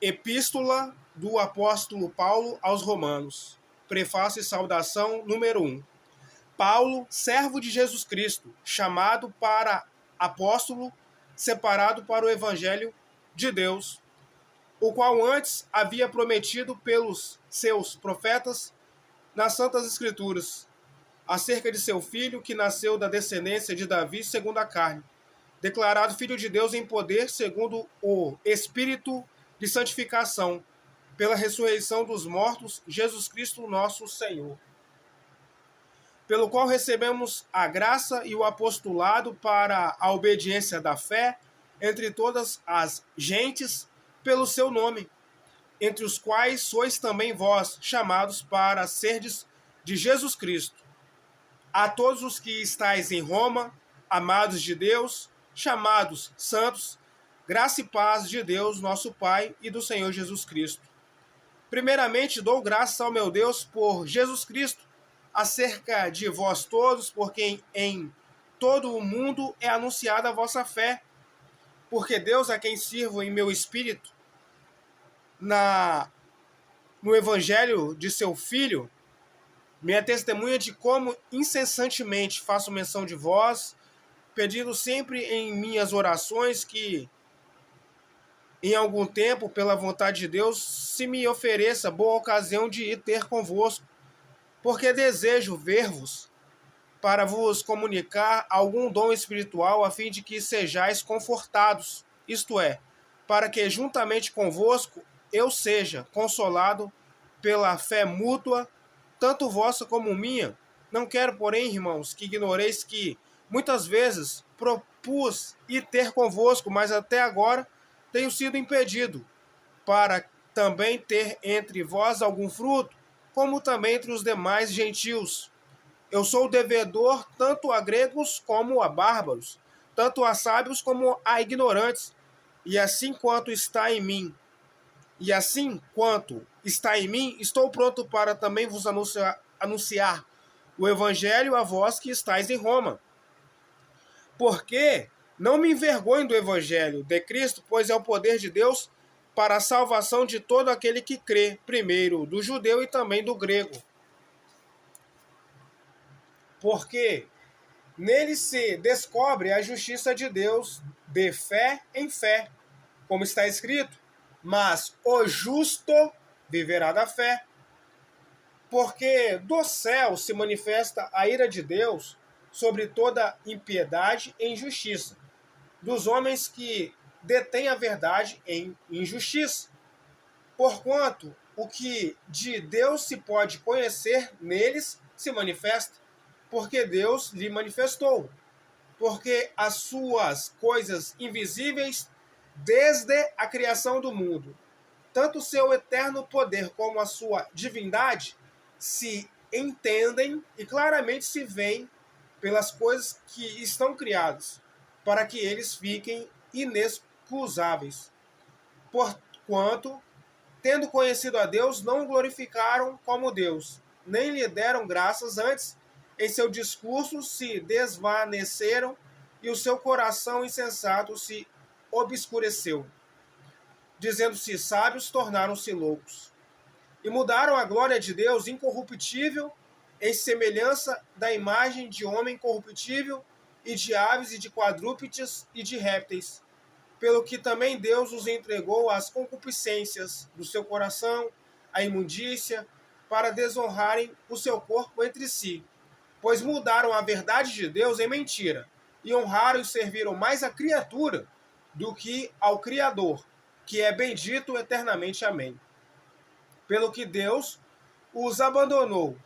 Epístola do Apóstolo Paulo aos Romanos. Prefácio e saudação número 1. Paulo, servo de Jesus Cristo, chamado para apóstolo, separado para o Evangelho de Deus, o qual antes havia prometido pelos seus profetas nas Santas Escrituras, acerca de seu filho, que nasceu da descendência de Davi segundo a carne, declarado Filho de Deus em poder segundo o Espírito de santificação, pela ressurreição dos mortos, Jesus Cristo nosso Senhor, pelo qual recebemos a graça e o apostolado para a obediência da fé entre todas as gentes, pelo seu nome, entre os quais sois também vós, chamados para serdes de Jesus Cristo. A todos os que estáis em Roma, amados de Deus, chamados santos, graça e paz de Deus, nosso Pai, e do Senhor Jesus Cristo. Primeiramente, dou graças ao meu Deus por Jesus Cristo, acerca de vós todos, porque em todo o mundo é anunciada a vossa fé, porque Deus, a quem sirvo em meu espírito, no Evangelho de seu Filho, minha testemunha de como incessantemente faço menção de vós, pedindo sempre em minhas orações que, em algum tempo, pela vontade de Deus, se me ofereça boa ocasião de ir ter convosco, porque desejo ver-vos, para vos comunicar algum dom espiritual, a fim de que sejais confortados, isto é, para que juntamente convosco eu seja consolado pela fé mútua, tanto vossa como minha. Não quero, porém, irmãos, que ignoreis que muitas vezes propus ir ter convosco, mas até agora tenho sido impedido, para também ter entre vós algum fruto, como também entre os demais gentios. Eu sou devedor tanto a gregos como a bárbaros, tanto a sábios como a ignorantes, e assim quanto está em mim, estou pronto para também vos anunciar o evangelho a vós que estáis em Roma. Porque não me envergonho do evangelho de Cristo, pois é o poder de Deus para a salvação de todo aquele que crê, primeiro do judeu e também do grego. Porque nele se descobre a justiça de Deus de fé em fé, como está escrito, mas o justo viverá da fé. Porque do céu se manifesta a ira de Deus sobre toda impiedade e injustiça, dos homens que detêm a verdade em injustiça. Porquanto o que de Deus se pode conhecer neles se manifesta, porque Deus lhe manifestou. Porque as suas coisas invisíveis, desde a criação do mundo, tanto o seu eterno poder como a sua divindade, se entendem e claramente se veem pelas coisas que estão criadas, para que eles fiquem inexcusáveis. Porquanto, tendo conhecido a Deus, não o glorificaram como Deus, nem lhe deram graças, antes em seu discurso se desvaneceram e o seu coração insensato se obscureceu. Dizendo-se sábios, tornaram-se loucos. E mudaram a glória de Deus incorruptível em semelhança da imagem de homem corruptível e de aves e de quadrúpedes e de répteis. Pelo que também Deus os entregou às concupiscências do seu coração, à imundícia, para desonrarem o seu corpo entre si. Pois mudaram a verdade de Deus em mentira, e honraram e serviram mais a criatura do que ao Criador, que é bendito eternamente. Amém. Pelo que Deus os abandonou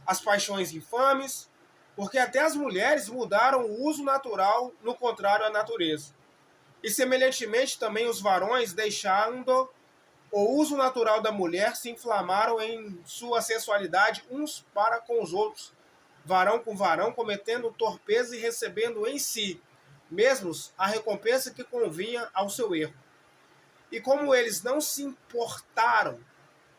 as paixões infames, porque até as mulheres mudaram o uso natural no contrário à natureza. E semelhantemente também os varões, deixando o uso natural da mulher, se inflamaram em sua sensualidade uns para com os outros, varão com varão, cometendo torpeza e recebendo em si mesmos a recompensa que convinha ao seu erro. E como eles não se importaram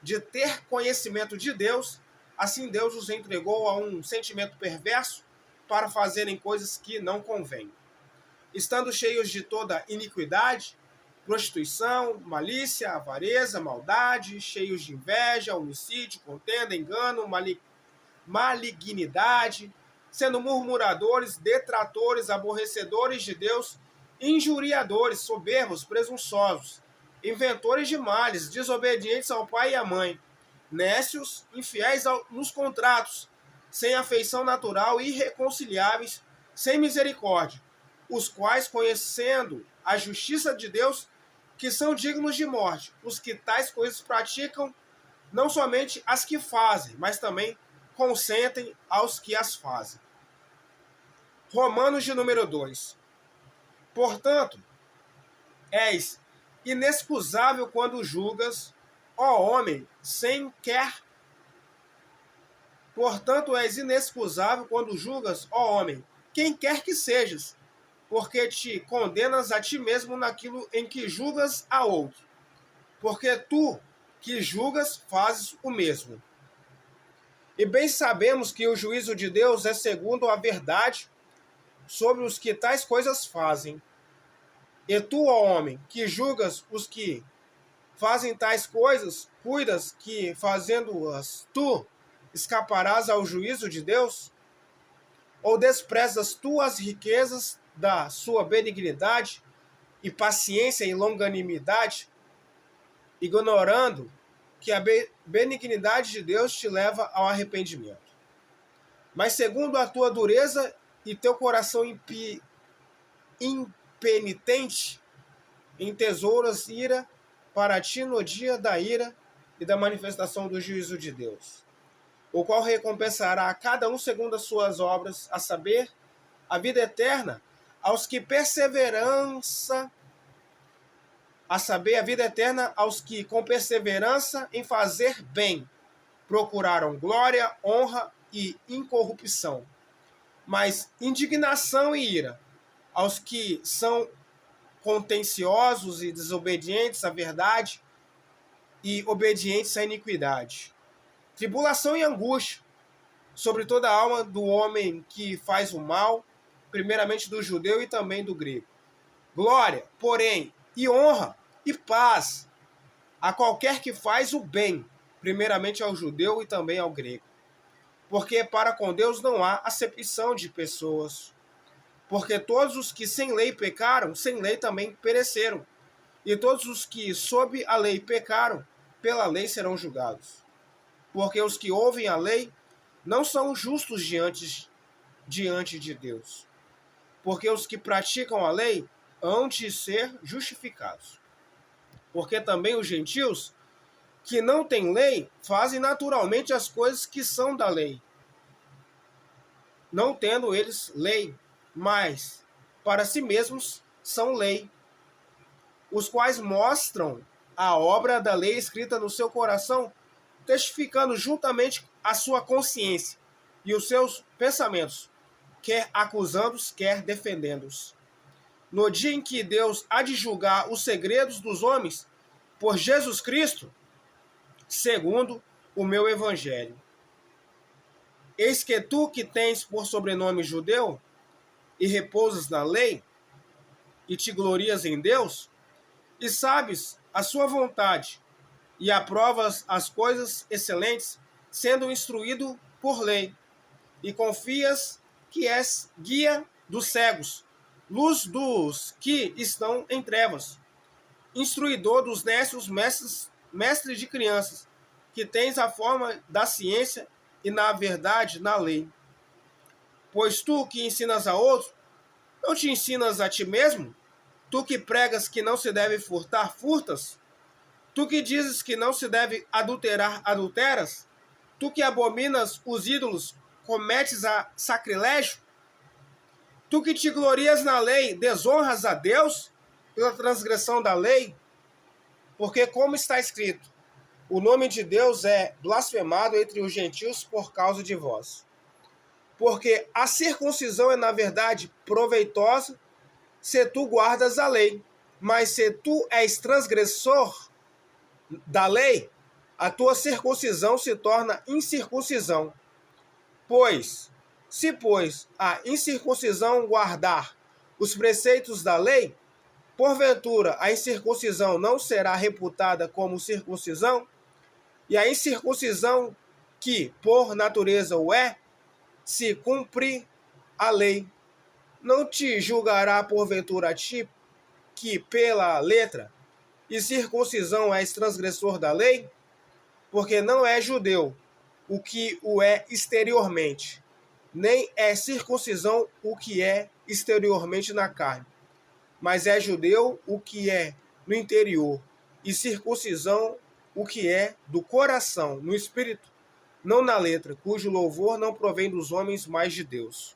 de ter conhecimento de Deus, assim Deus os entregou a um sentimento perverso para fazerem coisas que não convêm. Estando cheios de toda iniquidade prostituição, malícia, avareza, maldade, cheios de inveja, homicídio, contenda, engano, malignidade, sendo murmuradores, detratores, aborrecedores de Deus, injuriadores, soberbos, presunçosos, inventores de males, desobedientes ao pai e à mãe, nécios, infiéis nos contratos, sem afeição natural, irreconciliáveis, sem misericórdia, os quais, conhecendo a justiça de Deus, que são dignos de morte, os que tais coisas praticam, não somente as que fazem, mas também consentem aos que as fazem. Romanos de número 2. Portanto, és inexcusável quando julgas, ó homem, sem quer. Portanto, és inexcusável quando julgas, ó homem, quem quer que sejas, porque te condenas a ti mesmo naquilo em que julgas a outro. Porque tu, que julgas, fazes o mesmo. E bem sabemos que o juízo de Deus é segundo a verdade sobre os que tais coisas fazem. E tu, ó homem, que julgas os que fazem tais coisas, cuidas que, fazendo-as tu, escaparás ao juízo de Deus? Ou desprezas tu as riquezas da sua benignidade e paciência e longanimidade, ignorando que a benignidade de Deus te leva ao arrependimento? Mas segundo a tua dureza e teu coração impenitente, entesouras ira para ti no dia da ira e da manifestação do juízo de Deus, o qual recompensará a cada um segundo as suas obras, a saber, a vida eterna aos que com perseverança em fazer bem procuraram glória, honra e incorrupção. Mas indignação e ira aos que são contenciosos e desobedientes à verdade e obedientes à iniquidade. Tribulação e angústia sobre toda a alma do homem que faz o mal, primeiramente do judeu e também do grego. Glória, porém, e honra e paz a qualquer que faz o bem, primeiramente ao judeu e também ao grego. Porque para com Deus não há acepção de pessoas. Porque todos os que sem lei pecaram, sem lei também pereceram. E todos os que sob a lei pecaram, pela lei serão julgados. Porque os que ouvem a lei não são justos diante de Deus. Porque os que praticam a lei hão de ser justificados. Porque também os gentios, que não têm lei, fazem naturalmente as coisas que são da lei, não tendo eles lei, mas para si mesmos são lei, os quais mostram a obra da lei escrita no seu coração, testificando juntamente a sua consciência e os seus pensamentos, quer acusando-os, quer defendendo-os. No dia em que Deus há de julgar os segredos dos homens, por Jesus Cristo, segundo o meu evangelho. Eis que tu, que tens por sobrenome judeu, e repousas na lei, e te glorias em Deus, e sabes a sua vontade, e aprovas as coisas excelentes, sendo instruído por lei, e confias que és guia dos cegos, luz dos que estão em trevas, instruidor dos nécios, mestre de crianças, que tens a forma da ciência e na verdade na lei. Pois tu que ensinas a outro, não te ensinas a ti mesmo? Tu que pregas que não se deve furtar, furtas? Tu que dizes que não se deve adulterar, adulteras? Tu que abominas os ídolos, cometes a sacrilégio? Tu que te glorias na lei, desonras a Deus pela transgressão da lei? Porque como está escrito, o nome de Deus é blasfemado entre os gentios por causa de vós. Porque a circuncisão é, na verdade, proveitosa se tu guardas a lei. Mas se tu és transgressor da lei, a tua circuncisão se torna incircuncisão. Se a incircuncisão guardar os preceitos da lei, Porventura, a incircuncisão não será reputada como circuncisão? E a incircuncisão, que por natureza o é, se cumpre a lei, não te julgará porventura a ti, que pela letra e circuncisão és transgressor da lei? Porque não é judeu o que o é exteriormente, nem é circuncisão o que é exteriormente na carne, mas é judeu o que é no interior, e circuncisão o que é do coração, no espírito, não na letra, cujo louvor não provém dos homens, mas de Deus.